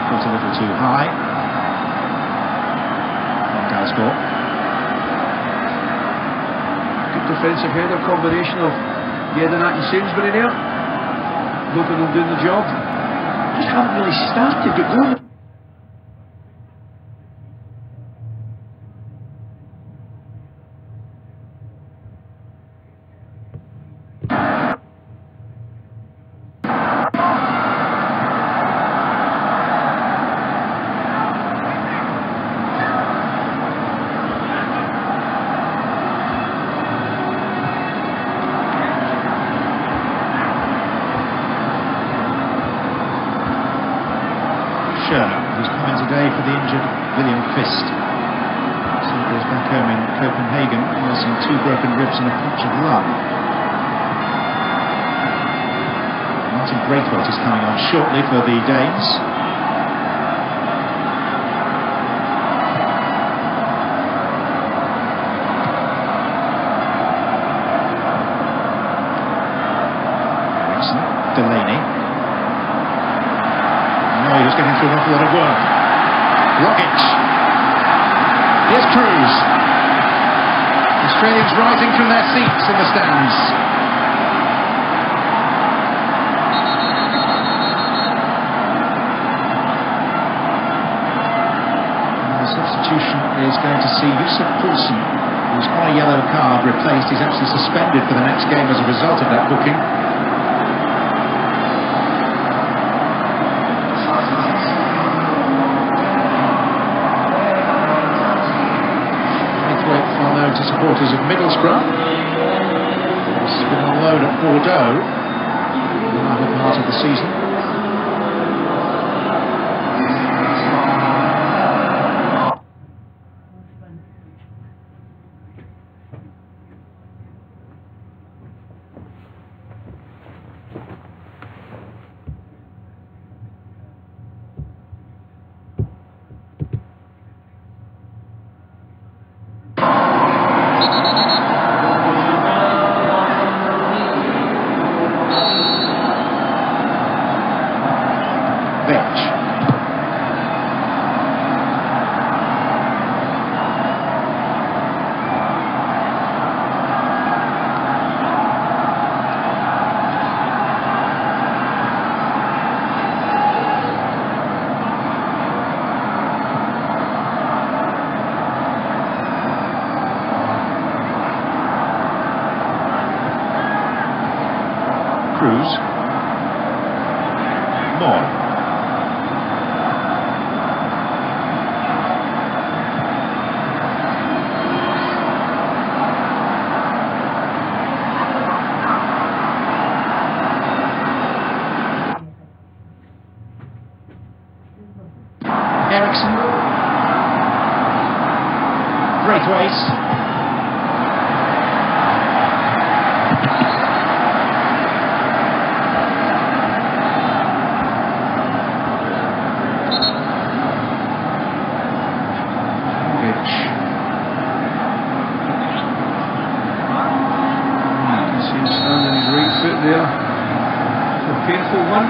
Foot a little too high. Dalsgaard. Good defensive header, combination of Jedinak and Sainsbury there. Both of them doing the job. Just haven't really started to go. Who's come in today for the injured William Fist. So he goes back home in Copenhagen, nursing 2 broken ribs and a punctured lung. Martin Braithwaite is coming on shortly for the Danes. Ericsson, Delaney. He was getting through an awful lot of work. Rogic. Here's Cruz. Australians rising from their seats in the stands. And the substitution is going to see Yusuf Poulsen, who's on a yellow card, replaced. He's actually suspended for the next game as a result of that booking. To supporters of Middlesbrough. He's been on loan at Bordeaux the latter part of the season. Cruz. Moore. Ericsson. Braithwaite. There, a painful one.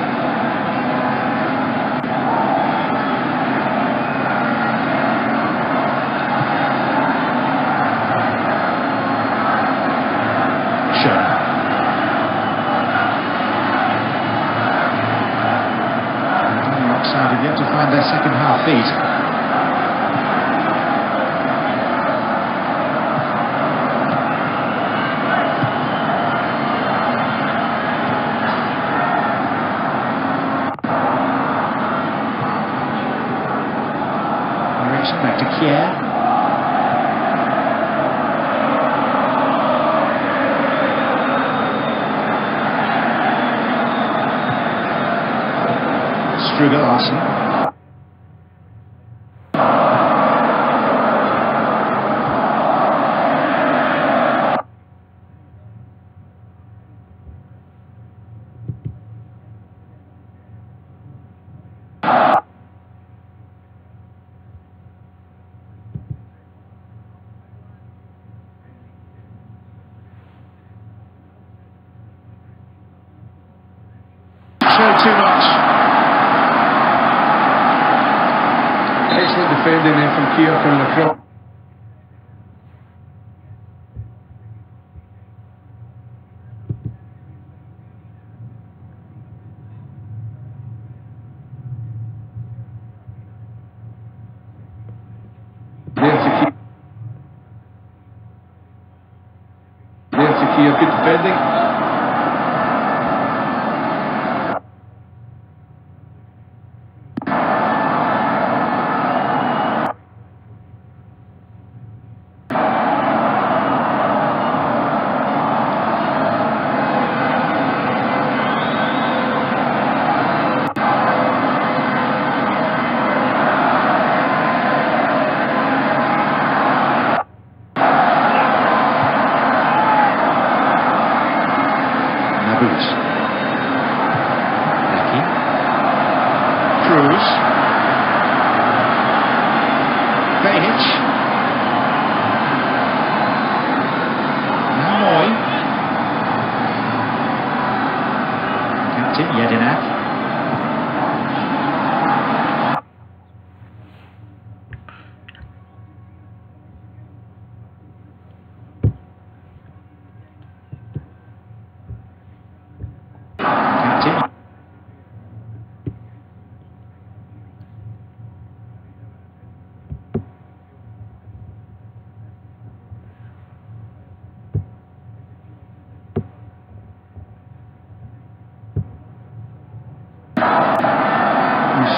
Sure. Offside have yet to find their second half beat. Back to Kier. Struger Larsen. Too much. defending then from Kier coming across. There's Kier, good defending.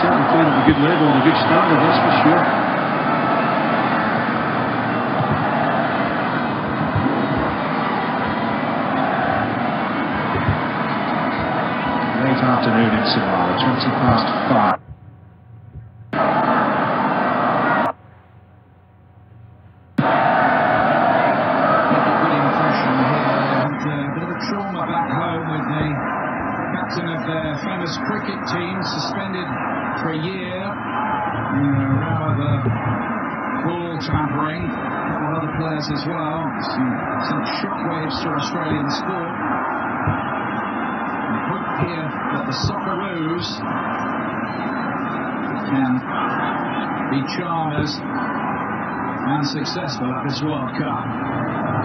Certainly playing at a good level and a good standard, that's for sure. Late afternoon in Samara, 5:20. Good impression here, and a bit of a trauma back home with the captain of their famous cricket team suspended for a year. Row of ball tampering, a couple of other players as well. Some shockwaves to Australian sport. We hope here that the Socceroos can be charmers and successful at this World Cup.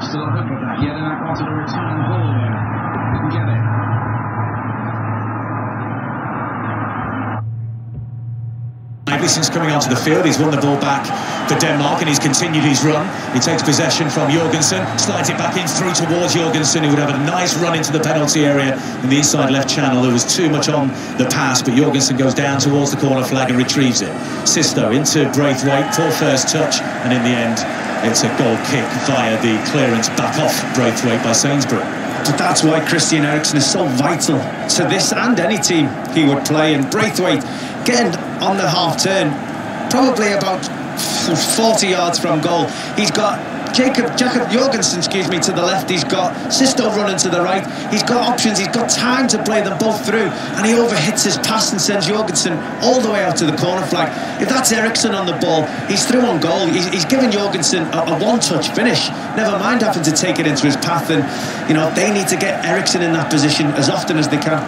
Still a hope of that. Jedinak wanted a return ball there. Didn't get it. Since coming onto the field, he's won the ball back for Denmark and he's continued his run. He takes possession from Jorgensen, slides it back in through towards Jorgensen, who would have a nice run into the penalty area in the inside left channel. There was too much on the pass, but Jorgensen goes down towards the corner flag and retrieves it. Sisto into Braithwaite for first touch, and in the end it's a goal kick via the clearance back off Braithwaite by Sainsbury. But that's why Christian Eriksen is so vital to this and any team he would play. And Braithwaite getting on the half turn, probably about 40 yards from goal. He's got Jakob Jorgensen, to the left. He's got Sisto running to the right. He's got options. He's got time to play them both through, and he overhits his pass and sends Jorgensen all the way out to the corner flag. If that's Eriksen on the ball, he's through on goal. He's given Jorgensen a one-touch finish. Never mind having to take it into his path. And you know, they need to get Eriksen in that position as often as they can.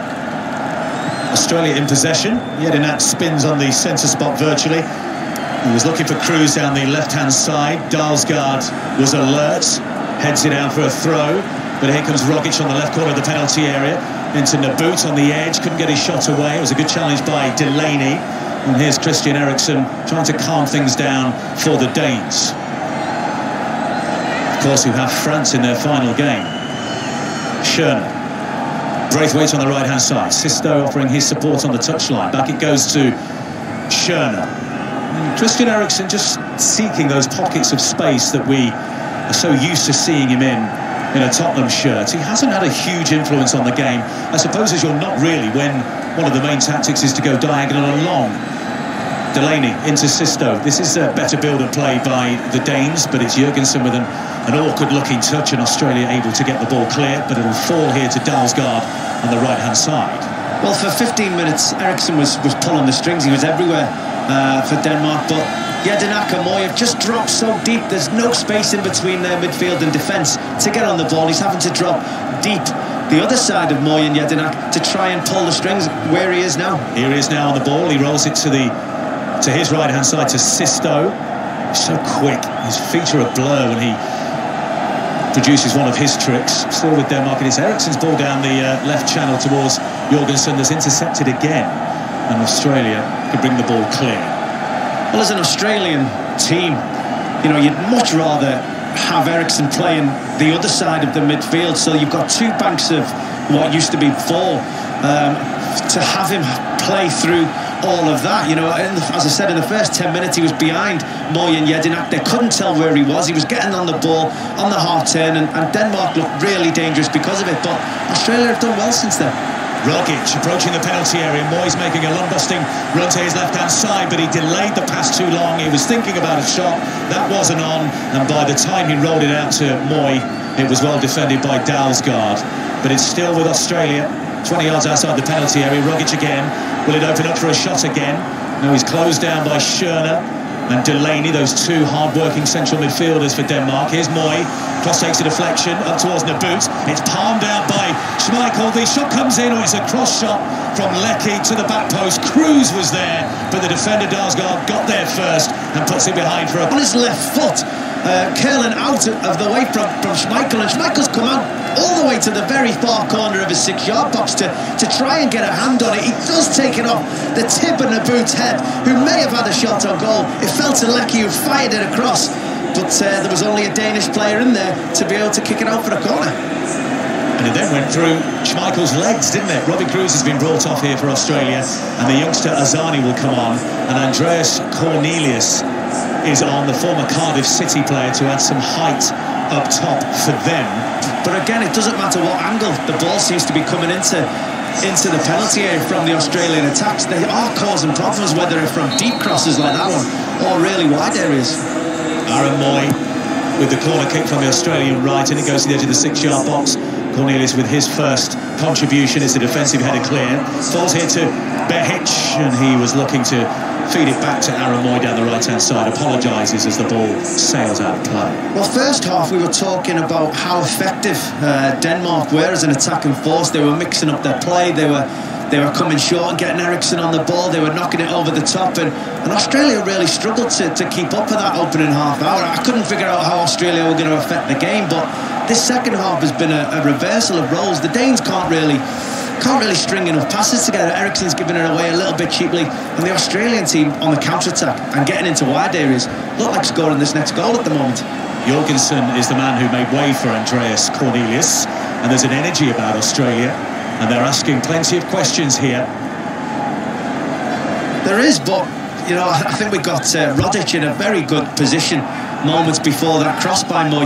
Australia in possession. Jedinak spins on the centre spot virtually. He was looking for Cruz down the left-hand side. Dalsgaard was alert, heads it out for a throw, but here comes Rogic on the left corner of the penalty area, into Nabut on the edge, couldn't get his shot away. It was a good challenge by Delaney, and here's Christian Eriksen trying to calm things down for the Danes. Of course, who have France in their final game. Schöne. Braithwaite on the right-hand side. Sisto offering his support on the touchline. Back it goes to Schöne. Christian Eriksen just seeking those pockets of space that we are so used to seeing him in a Tottenham shirt. He hasn't had a huge influence on the game, I suppose, as you're not really when one of the main tactics is to go diagonal and long. Delaney into Sisto. This is a better build and play by the Danes, but it's Jorgensen with an awkward-looking touch, and Australia able to get the ball clear, but it'll fall here to Dalsgaard on the right-hand side. Well, for 15 minutes, Eriksen was pulling the strings. He was everywhere for Denmark, but Jedinak and Moy have just dropped so deep. There's no space in between their midfield and defence to get on the ball. He's having to drop deep the other side of Moy and Jedinak to try and pull the strings where he is now. Here he is now on the ball. He rolls it to the to his right-hand side to Sisto. He's so quick, his feet are a blur when he produces one of his tricks. Still with Denmark, and it's Eriksen's ball down the left channel towards Jorgensen. That's intercepted again, and Australia could bring the ball clear. Well, as an Australian team, you know, you'd much rather have Eriksen playing the other side of the midfield, so you've got two banks of what used to be four. To have him play through all of that, you know, as I said, in the first 10 minutes he was behind Moy and Jedinak. They couldn't tell where he was getting on the ball on the half turn, and Denmark looked really dangerous because of it, but Australia have done well since then. Rogic approaching the penalty area. Moyes making a lung-busting run to his left-hand side, but he delayed the pass too long. He was thinking about a shot. That wasn't on, and by the time he rolled it out to Moy, it was well defended by Dalsgaard. But it's still with Australia, 20 yards outside the penalty area. Rogic again. Will it open up for a shot again? No, he's closed down by Schörner and Delaney, those two hard-working central midfielders for Denmark. Here's Moy, cross takes a deflection up towards Nabut. It's palmed out by Schmeichel. The shot comes in, or it's a cross shot from Leckie to the back post. Cruz was there, but the defender Dalsgaard got there first and puts it behind for a... On his left foot, curling out of the way from Schmeichel, and Schmeichel's come out all the way to the very far corner of his 6-yard box to try and get a hand on it. He does take it off the tip of Nabut's head, who may have had a shot on goal. It fell to Leckie, who fired it across, but there was only a Danish player in there to be able to kick it out for a corner. And it then went through Schmeichel's legs, didn't it? Robbie Cruz has been brought off here for Australia, and the youngster Azani will come on, and Andreas Cornelius is on, the former Cardiff City player, to add some height up top for them. But again, it doesn't matter what angle the ball seems to be coming into the penalty area from the Australian attacks. They are causing problems, whether it's from deep crosses like that one or really wide areas. Aaron Moy with the corner kick from the Australian right, and it goes to the edge of the 6-yard box. Cornelius with his first contribution. It's a defensive header clear. Falls here to Behic, and he was looking to feed it back to Aaron Moy down the right-hand side. Apologises as the ball sails out of play. Well, first half we were talking about how effective Denmark were as an attacking force. They were mixing up their play. They were coming short and getting Eriksen on the ball. They were knocking it over the top, and Australia really struggled to keep up with that opening half hour. I couldn't figure out how Australia were going to affect the game, but this second half has been a reversal of roles. The Danes can't really string enough passes together. Eriksen's giving it away a little bit cheaply, and the Australian team on the counter-attack and getting into wide areas look like scoring this next goal at the moment. Jorgensen is the man who made way for Andreas Cornelius, and there's an energy about Australia, and they're asking plenty of questions here. There is, but you know, I think we got Rogic in a very good position moments before that cross by Moy.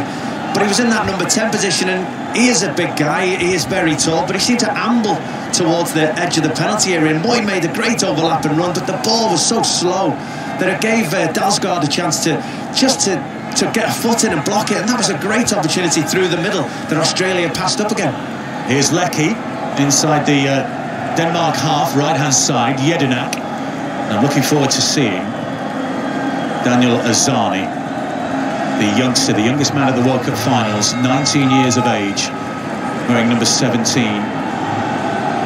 But he was in that number 10 position, and he is a big guy, he is very tall, but he seemed to amble towards the edge of the penalty area, and Moy made a great overlap and run, but the ball was so slow that it gave Dalsgaard a chance to get a foot in and block it, and that was a great opportunity through the middle that Australia passed up again. Here's Leckie inside the Denmark half, right-hand side, Jedinak. I'm looking forward to seeing Daniel Azani, the youngster, the youngest man at the World Cup finals, 19 years of age, wearing number 17.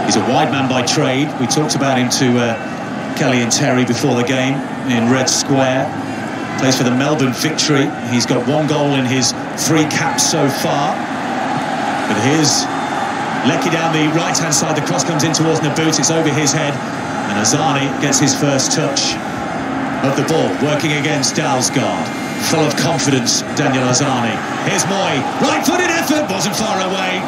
He's a wide man by trade. We talked about him to Kelly and Terry before the game in Red Square. Plays for the Melbourne Victory. He's got 1 goal in his 3 caps so far. But here's Leckie down the right-hand side. The cross comes in towards Nabut. It's over his head, and Azani gets his first touch of the ball, working against Dalsgaard. Full of confidence, Daniel Azani. Here's Moy, right-footed effort, wasn't far away.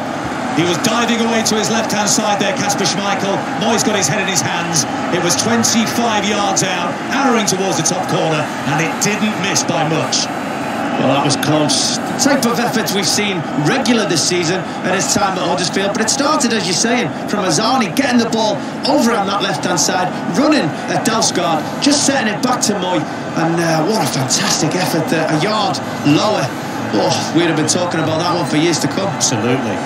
He was diving away to his left-hand side there, Kasper Schmeichel. Moy's got his head in his hands. It was 25 yards out, arrowing towards the top corner, and it didn't miss by much. Well, that was close. The type of effort we've seen regular this season at his time at Huddersfield, but it started, as you're saying, from Azani getting the ball over on that left-hand side, running at Dalsgaard, just setting it back to Moy, and what a fantastic effort there, a yard lower. Oh, we'd have been talking about that one for years to come. Absolutely.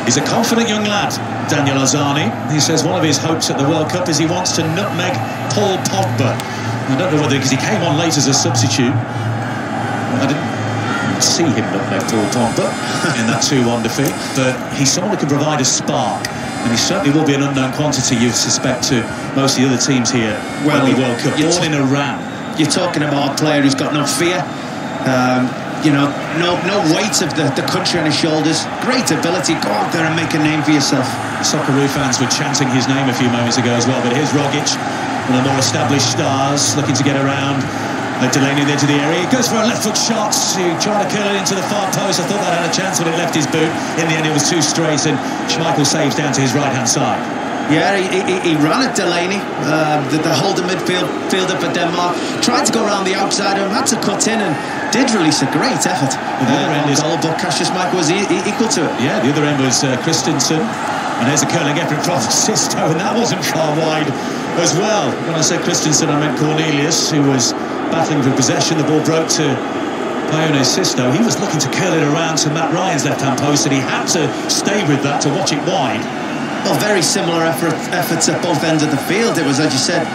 He's a confident young lad, Daniel Azani. He says one of his hopes at the World Cup is he wants to nutmeg Paul Pogba. I don't know whether, because he came on late as a substitute. I didn't see him nutmeg Paul Pogba in that 2-1 defeat, but he's someone who can provide a spark And he certainly will be an unknown quantity, you suspect, to most of the other teams here. Well, the World Cup, born in Iran. You're talking about a player who's got no fear. You know, no weight of the country on his shoulders. Great ability. Go out there and make a name for yourself. Socceroo fans were chanting his name a few moments ago as well. But here's Rogic, one of the more established stars, looking to get around. Delaney into the area. He goes for a left foot shot, trying to curl it into the far post. I thought that had a chance, but it left his boot. In the end, it was too straight, and Schmeichel saves down to his right-hand side. Yeah, he ran at Delaney, the holder midfielder for Denmark. Tried to go around the outside of him, had to cut in, and did release a great effort. The other end is goal, but Cassius Schmeichel was equal to it. Yeah, the other end was Christensen. And there's a curling effort from Sisto, and that wasn't far wide as well. When I said Christensen, I meant Cornelius, who was battling for possession. The ball broke to Ione Sisto. He was looking to curl it around to Matt Ryan's left-hand post, and he had to stay with that to watch it wide. Well, very similar efforts at both ends of the field. It was, as you said,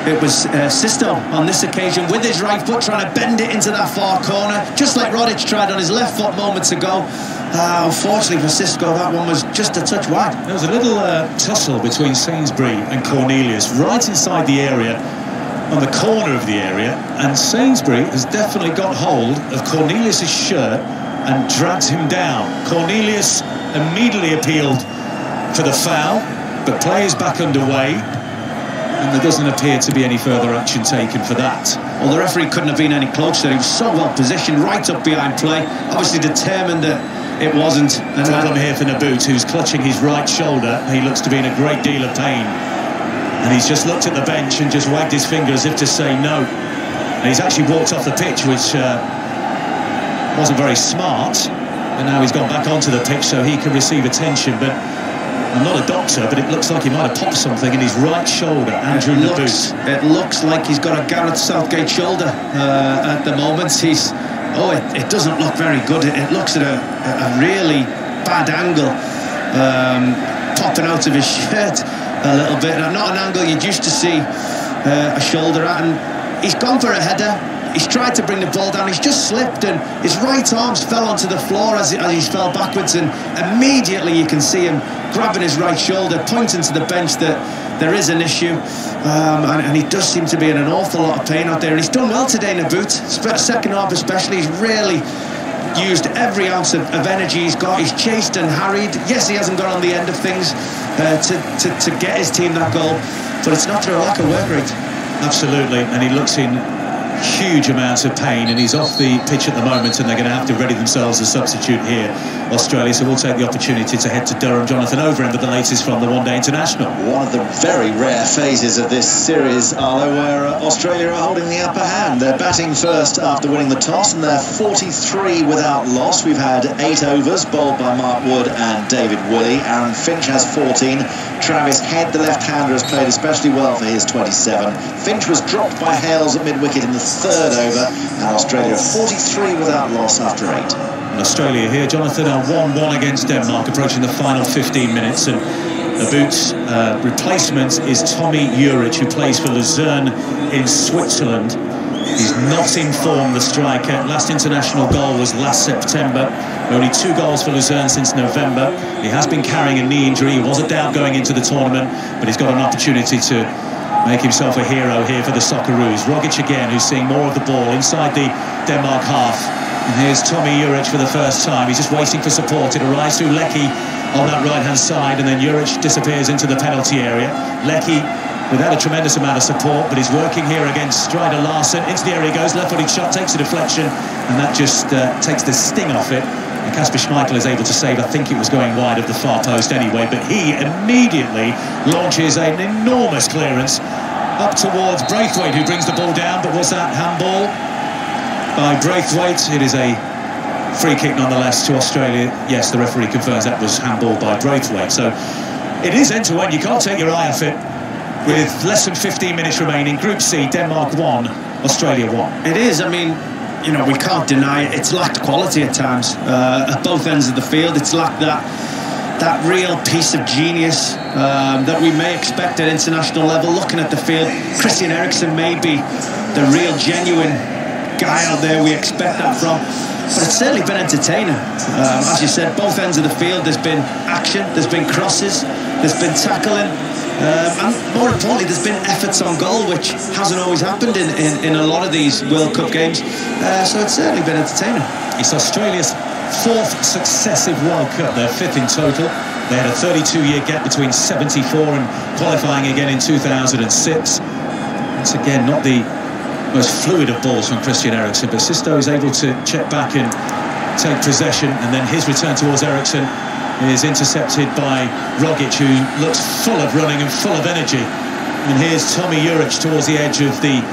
it was Sisto on this occasion with his right foot trying to bend it into that far corner, just like Rodic tried on his left foot moments ago. Unfortunately for Sisto, that one was just a touch wide. There was a little tussle between Sainsbury and Cornelius right inside the area, on the corner of the area, and Sainsbury has definitely got hold of Cornelius' shirt and dragged him down. Cornelius immediately appealed for the foul, but play is back underway, and there doesn't appear to be any further action taken for that. Well, the referee couldn't have been any closer. He was so well positioned, right up behind play, obviously determined that it wasn't. And problem here for Naboot, who's clutching his right shoulder. He looks to be in a great deal of pain, and he's just looked at the bench and just wagged his finger as if to say no. And he's actually walked off the pitch, which wasn't very smart, and now he's gone back onto the pitch so he can receive attention. But I'm not a doctor, but it looks like he might have popped something in his right shoulder. Andrew Naboot. It looks like he's got a Gareth Southgate shoulder at the moment. It doesn't look very good. It looks at a really bad angle, popping out of his shirt a little bit. Not an angle you'd used to see a shoulder at. And he's gone for a header. He's tried to bring the ball down. He's just slipped, and his right arms fell onto the floor as he fell backwards. And immediately you can see him grabbing his right shoulder, pointing to the bench that there is an issue. And he does seem to be in an awful lot of pain out there. And he's done well today, Naboot. Second half especially, he's really used every ounce of energy he's got. He's chased and harried. Yes, he hasn't got on the end of things to get his team that goal, but it's not through a lack of work rate. Absolutely, and he looks in huge amounts of pain, and he's off the pitch at the moment, and they're going to have to ready themselves a substitute here, Australia. So we'll take the opportunity to head to Durham. Jonathan Overend with the latest from the one-day international. One of the very rare phases of this series, Arlo, where Australia are holding the upper hand. They're batting first after winning the toss, and they're 43 without loss. We've had 8 overs bowled by Mark Wood and David Willey. Aaron Finch has 14. Travis Head, the left-hander, has played especially well for his 27. Finch was dropped by Hales at mid-wicket in the 3rd over, and Australia 43 without loss after 8. And Australia here, Jonathan, are 1-1 against Denmark, approaching the final 15 minutes. And Naboot's replacement is Tommy Juric, who plays for Luzern in Switzerland. He's not in form, the striker. Last international goal was last September. Only 2 goals for Luzern since November. He has been carrying a knee injury. He was a doubt going into the tournament, but he's got an opportunity to make himself a hero here for the Socceroos. Rogic again, who's seeing more of the ball inside the Denmark half. And here's Tommy Juric for the first time. He's just waiting for support. It arrives through Leckie on that right-hand side, and then Juric disappears into the penalty area. Leckie without a tremendous amount of support, but he's working here against Strider Larsen. Into the area he goes, left-footed shot, takes a deflection, and that just takes the sting off it. And Kasper Schmeichel is able to save. I think it was going wide of the far post anyway, but he immediately launches an enormous clearance up towards Braithwaite, who brings the ball down. But was that handball by Braithwaite? It is a free kick nonetheless to Australia. Yes, the referee confirms that was handball by Braithwaite. So it is end-to-end. You can't take your eye off it. With less than 15 minutes remaining, Group C, Denmark 1, Australia 1. It is, I mean, you know, we can't deny it. It's lacked quality at times at both ends of the field. It's lacked that real piece of genius that we may expect at international level. Looking at the field, Christian Eriksen may be the real genuine guy out there we expect that from, but it's certainly been entertaining. As you said, both ends of the field, there's been action, there's been crosses, there's been tackling, and more importantly, there's been efforts on goal, which hasn't always happened in a lot of these World Cup games. So it's certainly been entertaining. It's Australia's 4th successive World Cup, their 5th in total. They had a 32-year gap between 74 and qualifying again in 2006. Once again, not the most fluid of balls from Christian Eriksen, but Sisto is able to check back and take possession, and then his return towards Eriksen is intercepted by Rogic, who looks full of running and full of energy. And here's Tommy Juric towards the edge of the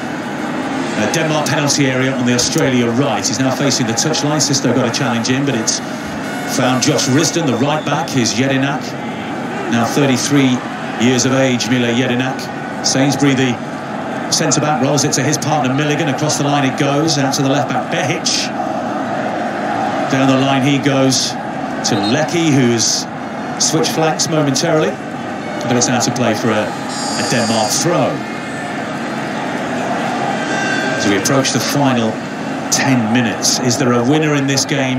Denmark penalty area on the Australia right. He's now facing the touchline. Sisto got a challenge in, but it's found Josh Risdon, the right back. Here's Jedinak, now 33 years of age, Mile Jedinak. Sainsbury, the centre-back, rolls it to his partner Milligan. Across the line it goes, out to the left-back Behic. Down the line he goes to Lecky, who's switched flanks momentarily. But it's out to play for a Denmark throw. As we approach the final 10 minutes, is there a winner in this game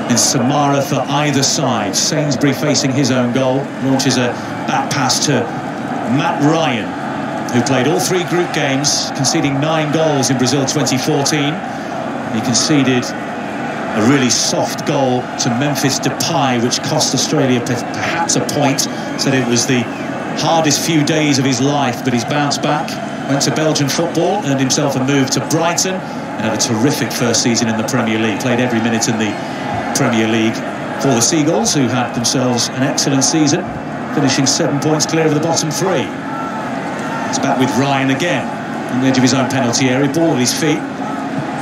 in Samara for either side? Sainsbury facing his own goal, launches a back pass to Matt Ryan, who played all 3 group games, conceding 9 goals in Brazil 2014. He conceded a really soft goal to Memphis Depay, which cost Australia perhaps a point. Said it was the hardest few days of his life, but he's bounced back. Went to Belgian football, earned himself a move to Brighton, and had a terrific first season in the Premier League. Played every minute in the Premier League for the Seagulls, who had themselves an excellent season, finishing 7 points clear of the bottom 3. It's back with Ryan again, on the edge of his own penalty area, ball at his feet.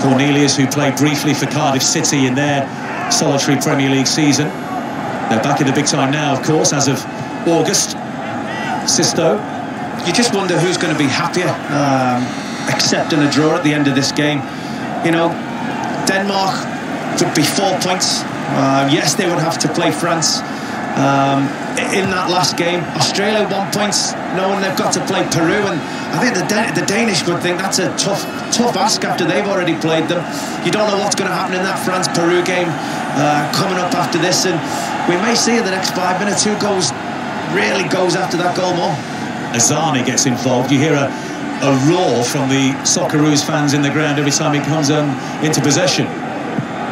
Cornelius, who played briefly for Cardiff City in their solitary Premier League season. They're back in the big time now, of course, as of August. Sisto. You just wonder who's going to be happier accepting a draw at the end of this game. You know, Denmark would be 4 points. Yes, they would have to play France in that last game. Australia 1 point, knowing they've got to play Peru, and I think the Danish would think that's a tough ask after they've already played them. You don't know what's going to happen in that France-Peru game coming up after this, and we may see in the next 5 minutes who really goes after that goal more. Azani gets involved. You hear a roar from the Socceroos fans in the ground every time he comes into possession.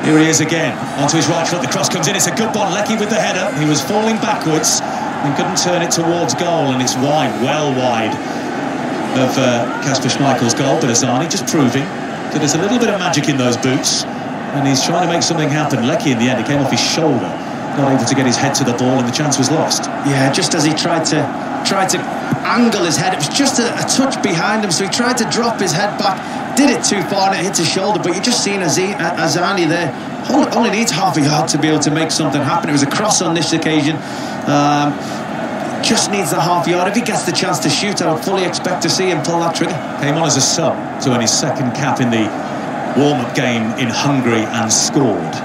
Here he is again, onto his right foot. The cross comes in. It's a good one. Lecky with the header. He was falling backwards and couldn't turn it towards goal, and it's wide, well wide of Kasper Schmeichel's goal. But Azani just proving that there's a little bit of magic in those boots, and he's trying to make something happen. Lecky, in the end, it came off his shoulder, not able to get his head to the ball, and the chance was lost. Yeah, just as he tried to angle his head, it was just a touch behind him, so he tried to drop his head back, did it too far, and it hit his shoulder. But you're just seeing Azani there only needs half a yard to be able to make something happen. It was a cross on this occasion, just needs the half yard. If he gets the chance to shoot, I would fully expect to see him pull that trigger. Came on as a sub to earn his second cap in the warm-up game in Hungary and scored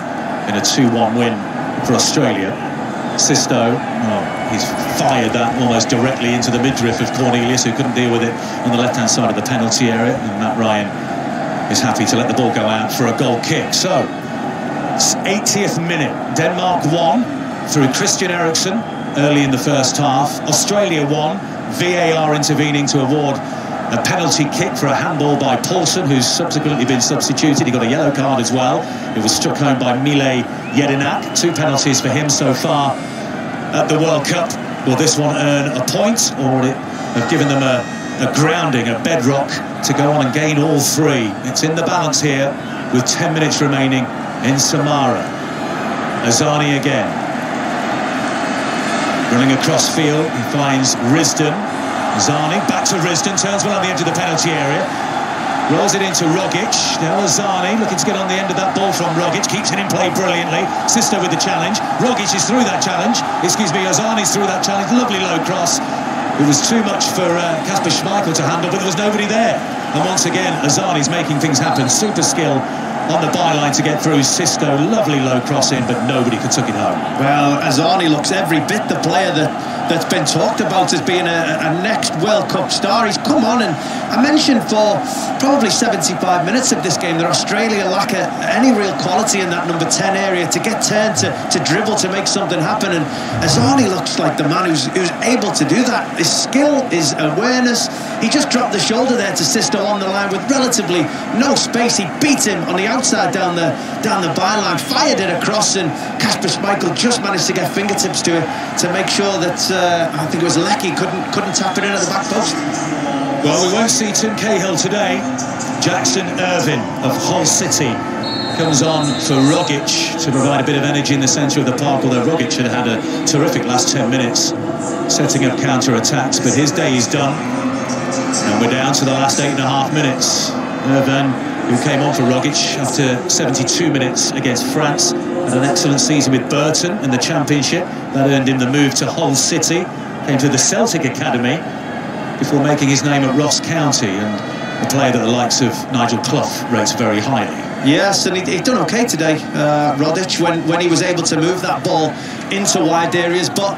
in a 2-1 win for Australia. Sisto, he's fired that almost directly into the midriff of Cornelius, who couldn't deal with it on the left-hand side of the penalty area, and Matt Ryan is happy to let the ball go out for a goal kick. So, 80th minute, Denmark won through Christian Eriksen early in the first half. Australia won, VAR intervening to award a penalty kick for a handball by Paulsen, who's subsequently been substituted. He got a yellow card as well. It was struck home by Mile Jedinak. 2 penalties for him so far at the World Cup. Will this one earn a point, or would it have given them a grounding, a bedrock to go on and gain all 3? It's in the balance here with 10 minutes remaining in Samara. Azani again. Running across field, he finds Risdon. Azani, back to Risdon, turns well on the edge of the penalty area. Rolls it into Rogic. Now Azani looking to get on the end of that ball from Rogic. Keeps it in play brilliantly. Sisto with the challenge. Rogic is through that challenge. Azani's through that challenge. Lovely low cross. It was too much for Kasper Schmeichel to handle, but there was nobody there. And once again, Azani's making things happen. Super skill on the byline to get through. Sisto, lovely low cross in, but nobody could tuck it home. Well, Azani looks every bit the player that's been talked about as being a next World Cup star. He's come on, and I mentioned for probably 75 minutes of this game that Australia lack any real quality in that number 10 area to get turned, to dribble, to make something happen, and Azani looks like the man who's able to do that. His skill, his awareness. He just dropped the shoulder there to Sisto on the line with relatively no space. He beat him on the outside down the byline, fired it across, and Kasper Schmeichel just managed to get fingertips to it to make sure that I think it was Leckie couldn't tap it in at the back post. Well, we won't see Tim Cahill today. Jackson Irvine of Hull City comes on for Rogic to provide a bit of energy in the centre of the park, although Rogic had a terrific last 10 minutes setting up counter-attacks, but his day is done. And we're down to the last 8.5 minutes. Irvine, who came on for Rogic after 72 minutes against France, had an excellent season with Burton in the Championship. That earned him the move to Hull City. Came to the Celtic Academy before making his name at Ross County, and a player that the likes of Nigel Clough rates very highly. Yes, and he'd done okay today, Rogic, when he was able to move that ball into wide areas, but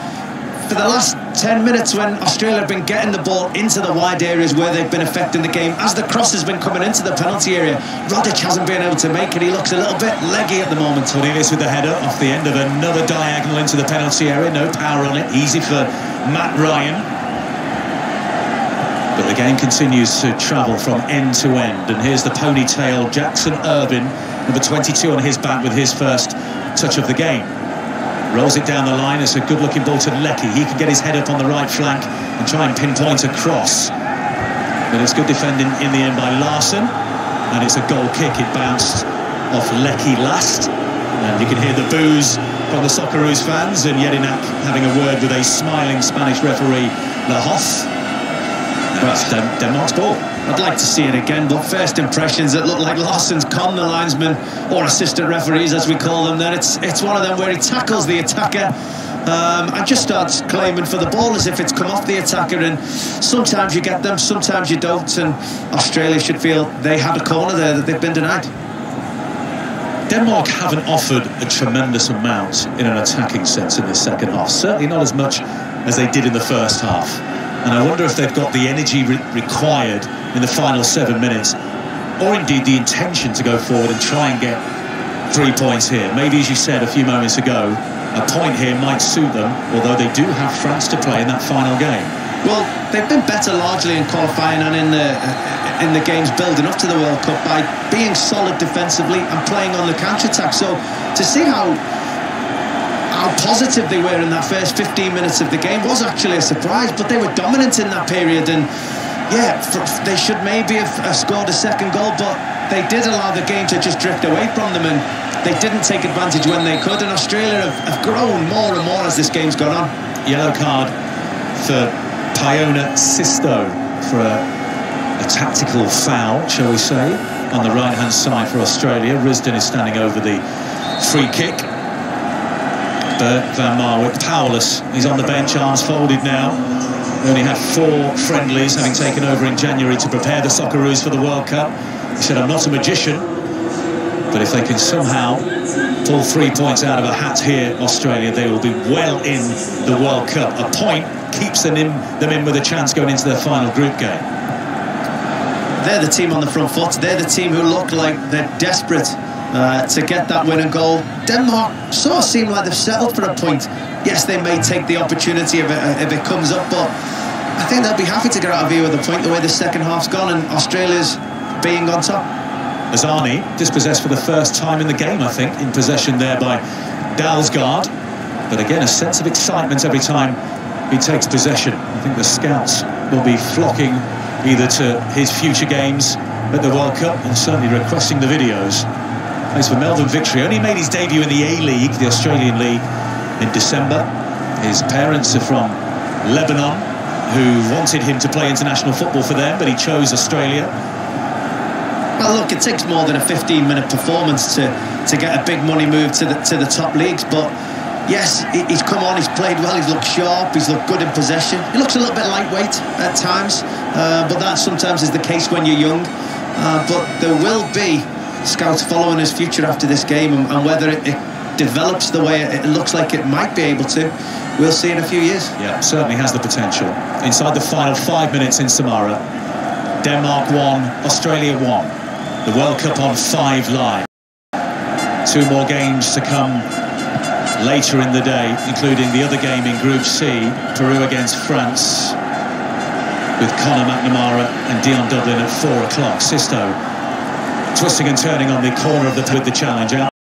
for the last 10 minutes when Australia have been getting the ball into the wide areas where they've been affecting the game, as the cross has been coming into the penalty area, Rogic hasn't been able to make it. He looks a little bit leggy at the moment. Cornelius with the header off the end of another diagonal into the penalty area. No power on it, easy for Matt Ryan. But the game continues to travel from end to end, and here's the ponytail Jackson Irvine, number 22 on his back with his first touch of the game. Rolls it down the line. It's a good-looking ball to Leckie. He can get his head up on the right flank and try and pinpoint a cross. But it's good defending in the end by Larson, and it's a goal kick. It bounced off Leckie last, and you can hear the boos from the Socceroos fans, and Jedinak having a word with a smiling Spanish referee, La Hoff. That's Denmark's ball. I'd like to see it again, but first impressions, it looked like Larson's conned the linesman, or assistant referees as we call them. Then it's one of them where he tackles the attacker and just starts claiming for the ball as if it's come off the attacker, and sometimes you get them, sometimes you don't, and Australia should feel they had a corner there that they've been denied. Denmark haven't offered a tremendous amount in an attacking sense in this second half, certainly not as much as they did in the first half. And I wonder if they've got the energy required in the final 7 minutes, or indeed the intention to go forward and try and get 3 points here. Maybe, as you said a few moments ago, a point here might suit them, although they do have France to play in that final game. Well, they've been better largely in qualifying and in the games building up to the World Cup by being solid defensively and playing on the counter-attack. So to see how positive they were in that first 15 minutes of the game was actually a surprise, but they were dominant in that period, and yeah, they should maybe have scored a second goal, but they did allow the game to just drift away from them, and they didn't take advantage when they could, and Australia have grown more and more as this game's gone on. Yellow card for Piona Sisto for a tactical foul, shall we say, on the right-hand side for Australia. Risdon is standing over the free kick. Bert van Marwijk powerless. He's on the bench, arms folded now. They only had 4 friendlies, having taken over in January to prepare the Socceroos for the World Cup. He said, "I'm not a magician, but if they can somehow pull 3 points out of a hat here, Australia, they will be well in the World Cup. A point keeps them in with a chance going into their final group game." They're the team on the front foot. They're the team who look like they're desperate to get that winning goal. Denmark sort of seem like they've settled for a point. Yes, they may take the opportunity if it comes up, but I think they'll be happy to get out of here with a point the way the second half's gone, and Australia's being on top. Azani dispossessed for the first time in the game, I think, in possession there by Dalsgaard. But again, a sense of excitement every time he takes possession. I think the scouts will be flocking either to his future games at the World Cup and certainly requesting the videos. Plays for Melbourne Victory. Only made his debut in the A-League, the Australian League, in December. His parents are from Lebanon, who wanted him to play international football for them, but he chose Australia. Well, look, it takes more than a 15-minute performance to get a big money move to the top leagues, but yes, he's come on, he's played well, he's looked sharp, he's looked good in possession. He looks a little bit lightweight at times, but that sometimes is the case when you're young. But there will be scouts following his future after this game, and whether it develops the way it looks like it might be able to, we'll see in a few years. Yeah, certainly has the potential. Inside the final 5 minutes in Samara, Denmark 1, Australia 1. The World Cup on 5 Live. 2 more games to come later in the day, including the other game in Group C, Peru against France, with Conor McNamara and Dion Dublin at 4 o'clock. Sisto twisting and turning on the corner of with the challenge. Out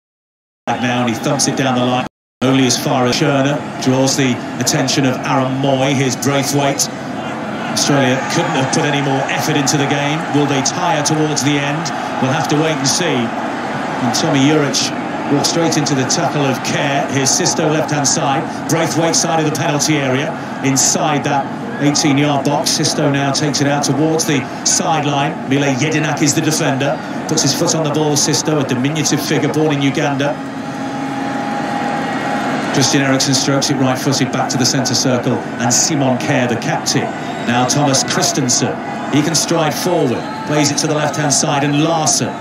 now, and he thumps it down the line only as far as Schörner draws the attention of Aaron Moy, his Braithwaite. Australia couldn't have put any more effort into the game. Will they tire towards the end? We'll have to wait and see. And Tommy Juric walks straight into the tackle of Kerr. Here's Sisto left-hand side, Braithwaite side of the penalty area, inside that 18-yard box. Sisto now takes it out towards the sideline. Mile Jedinak is the defender, puts his foot on the ball. Sisto, a diminutive figure born in Uganda. Christian Eriksen strokes it right-footed back to the centre circle, and Simon Kerr, the captain. Now Thomas Christensen, he can stride forward, plays it to the left-hand side, and Larson.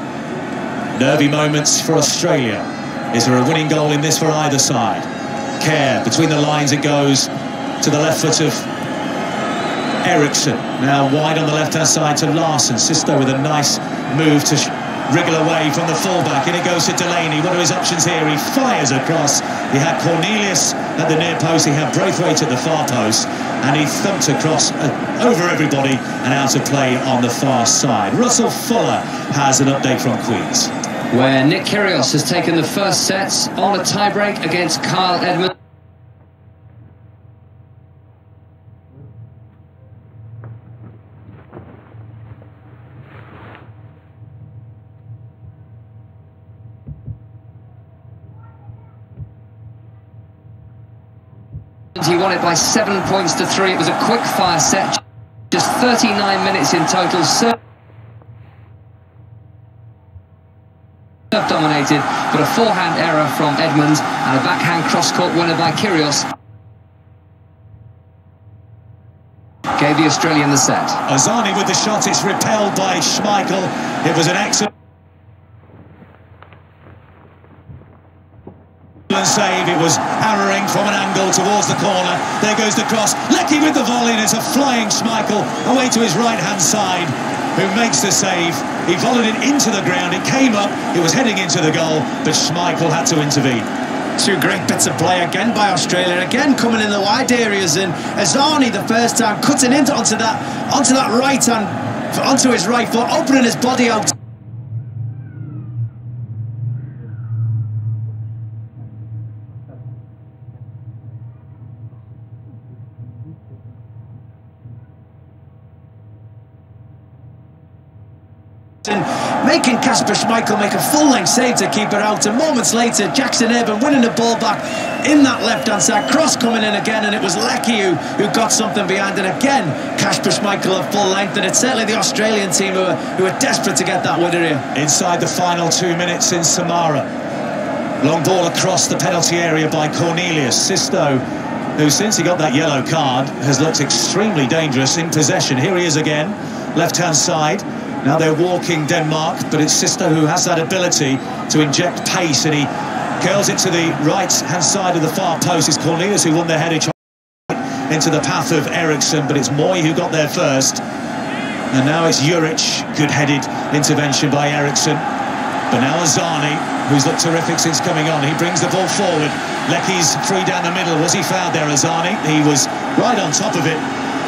Nervy moments for Australia. Is there a winning goal in this for either side? Kerr, between the lines it goes to the left foot of Eriksen. Now wide on the left-hand side to Larson. Sisto with a nice move to wriggle away from the fullback. In it goes to Delaney. What are his options here? He fires across. He had Cornelius at the near post. He had Braithwaite at the far post. And he thumped across over everybody and out of play on the far side. Russell Fuller has an update from Queens, where Nick Kyrgios has taken the first sets on a tiebreak against Kyle Edmund. He won it by 7 points to 3. It was a quick fire set, just 39 minutes in total. Dominated, but a forehand error from Edmonds and a backhand cross-court winner by Kyrgios gave the Australian the set. Azani with the shot. It's repelled by Schmeichel. It was an excellent save. It was hammering from an angle towards the corner. There goes the cross. Leckie with the volley, and it's a flying Schmeichel away to his right-hand side, who makes the save. He volleyed it into the ground. It came up. It was heading into the goal, but Schmeichel had to intervene. 2 great bits of play again by Australia, again coming in the wide areas, and Azani the first time cutting into onto that right hand, onto his right foot, opening his body out. Making Kasper Schmeichel make a full-length save to keep it out, and moments later Jackson Urban winning the ball back in that left-hand side, cross coming in again, and it was Leckie who got something behind, and again Kasper Schmeichel at full length, and it's certainly the Australian team who are desperate to get that winner here. Inside the final 2 minutes in Samara, long ball across the penalty area by Cornelius. Sisto, who since he got that yellow card has looked extremely dangerous in possession. Here he is again, left-hand side. Now they're walking Denmark, but it's Sisto who has that ability to inject pace, and he curls it to the right-hand side of the far post. It's Cornelius who won the header into the path of Eriksen, but it's Moy who got there first. And now it's Juric, good-headed intervention by Eriksen. But now Azani, who's looked terrific since coming on, he brings the ball forward. Leckie's free down the middle. Was he fouled there, Azani? He was right on top of it.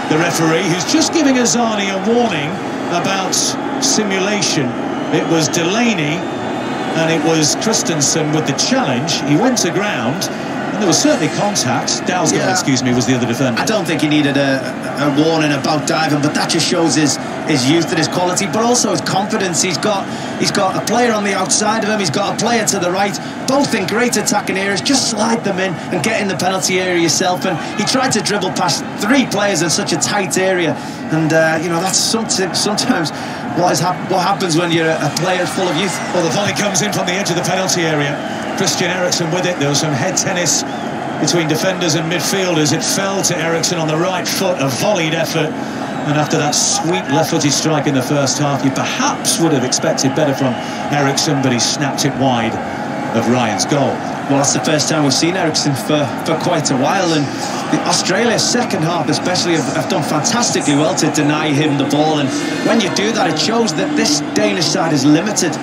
The referee, who's just giving Azani a warning about simulation. It was Delaney and it was Christensen with the challenge. He went to ground and there was certainly contact. Dalsgaard, excuse me, was the other defender. I don't think he needed a warning about diving, but that just shows his youth and his quality, but also his confidence. He's got a player on the outside of him, he's got a player to the right, both in great attacking areas. Just slide them in and get in the penalty area yourself, and he tried to dribble past 3 players in such a tight area, and you know, that's sometimes what happens when you're a player full of youth. Well, the volley comes in from the edge of the penalty area. Christian Eriksen with it. There was some head tennis between defenders and midfielders. It fell to Eriksen on the right foot, a volleyed effort And after that sweet left-footed strike in the first half, you perhaps would have expected better from Eriksson, but he snapped it wide of Ryan's goal. Well, that's the first time we've seen Eriksson for quite a while, and Australia's second half especially have done fantastically well to deny him the ball, and when you do that, it shows that this Danish side is limited.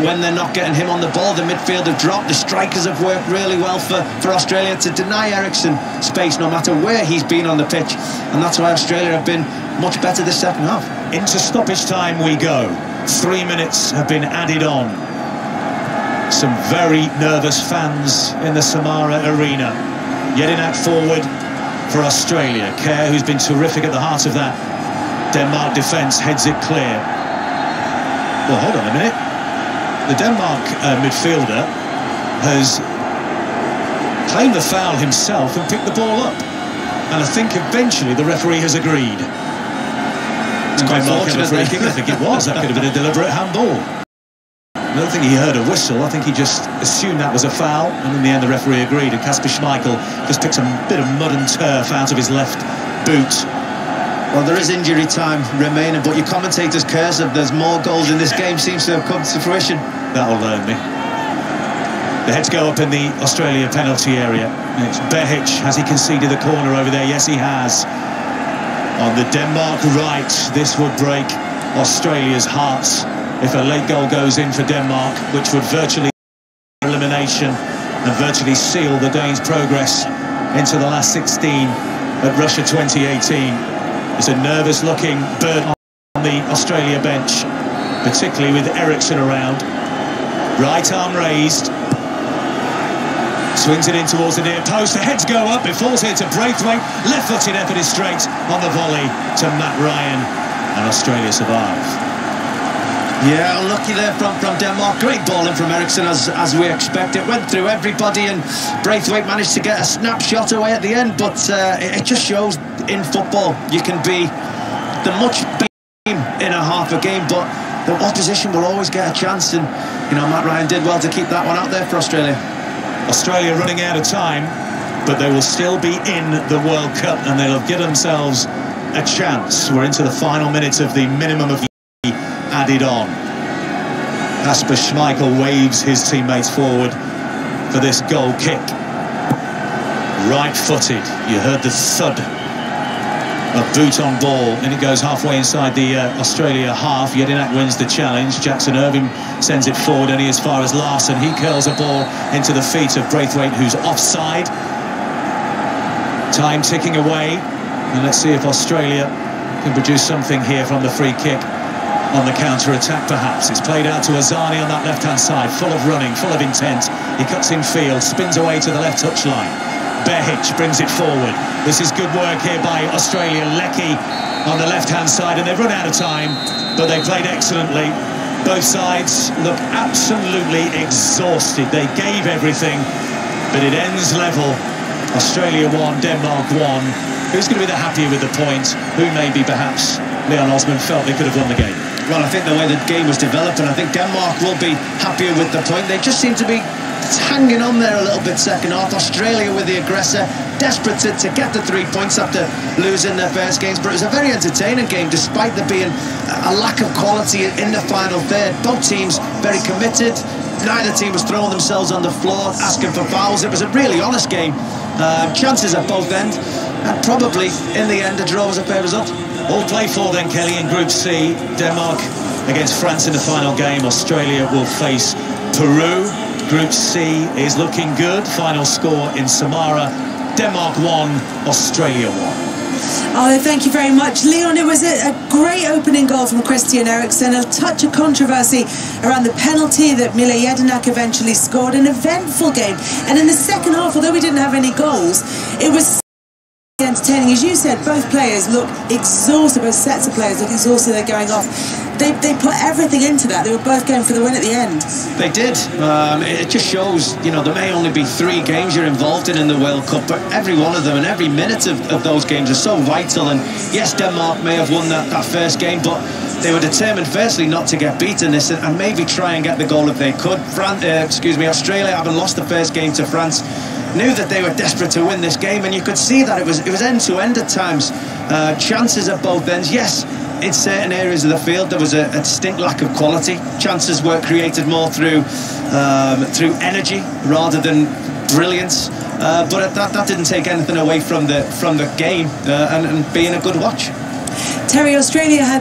When they're not getting him on the ball, the midfield have dropped, the strikers have worked really well for Australia to deny Eriksson space no matter where he's been on the pitch, and that's why Australia have been much better this second half. Into stoppage time we go. 3 minutes have been added on. Some very nervous fans in the Samara arena. Jedinak forward for Australia. Kerr, who's been terrific at the heart of that Denmark defence, heads it clear. Well, hold on a minute. The Denmark midfielder has claimed the foul himself and picked the ball up. And I think eventually the referee has agreed. It's quite fortunate. I think it was. That could have been a deliberate handball. I don't think he heard a whistle. I think he just assumed that was a foul, and in the end the referee agreed, and Kasper Schmeichel just picked a bit of mud and turf out of his left boot. Well, there is injury time remaining, but your commentator's curse of there's more goals in this game seems to have come to fruition. That'll learn me. The heads go up in the Australia penalty area. It's Behic. Has he conceded the corner over there? Yes, he has. On the Denmark right, this would break Australia's hearts if a late goal goes in for Denmark, which would virtually elimination and virtually seal the Danes' progress into the last 16 at Russia 2018. It's a nervous-looking bird on the Australia bench, particularly with Eriksson around. Right arm raised. Swings it in towards the near post. The heads go up. It falls here to Braithwaite. Left-footed effort is straight on the volley to Matt Ryan, and Australia survive. Yeah, unlucky there from Denmark. Great ball in from Eriksson as we expected. Went through everybody, and Braithwaite managed to get a snapshot away at the end, but it just shows in football you can be the much better in a half a game, but the opposition will always get a chance, and you know, Matt Ryan did well to keep that one out there for Australia. Australia running out of time, but they will still be in the World Cup, and they'll give themselves a chance. We're into the final minutes of the minimum of added on. Kasper Schmeichel waves his teammates forward for this goal kick. Right-footed. You heard the thud of boot on ball, and it goes halfway inside the Australia half. Jedinak wins the challenge. Jackson Irving sends it forward only as far as Larson. He curls a ball into the feet of Braithwaite, who's offside. Time ticking away, and let's see if Australia can produce something here from the free kick. On the counter-attack, perhaps. It's played out to Azani on that left-hand side, full of running, full of intent. He cuts in field, spins away to the left touchline. Behic brings it forward. This is good work here by Australia. Leckie on the left-hand side, and they've run out of time, but they played excellently. Both sides look absolutely exhausted. They gave everything, but it ends level. Australia 1, Denmark 1. Who's going to be the happier with the point? Who maybe perhaps Leon Osman felt they could have won the game? Well, I think the way the game was developing, I think Denmark will be happier with the point. They just seem to be hanging on there a little bit second half. Australia with the aggressor, desperate to get the 3 points after losing their first games. But it was a very entertaining game, despite there being a lack of quality in the final third. Both teams very committed. Neither team was throwing themselves on the floor, asking for fouls. It was a really honest game. Chances at both ends, and probably, in the end, a draw was a fair result. All play for then, Kelly, in Group C. Denmark against France in the final game. Australia will face Peru. Group C is looking good. Final score in Samara. Denmark 1, Australia 1. Oh, thank you very much, Leon. It was a great opening goal from Christian Eriksen. A touch of controversy around the penalty that Mile Jedinak eventually scored. An eventful game. And in the second half, although we didn't have any goals, it was entertaining. As you said, both players look exhausted, both sets of players look exhausted. They're going off. They put everything into that. They were both going for the win at the end. They did. It just shows, you know, there may only be 3 games you're involved in the World Cup, but every one of them and every minute of those games are so vital. And yes, Denmark may have won that first game, but they were determined, firstly, not to get beaten this and maybe try and get the goal if they could. Australia, having lost the first game to France, knew that they were desperate to win this game, and you could see that it was end-to-end at times. chances at both ends. Yes, in certain areas of the field there was a distinct lack of quality. Chances were created more through energy rather than brilliance. But that didn't take anything away from the game and being a good watch. Terry, Australia had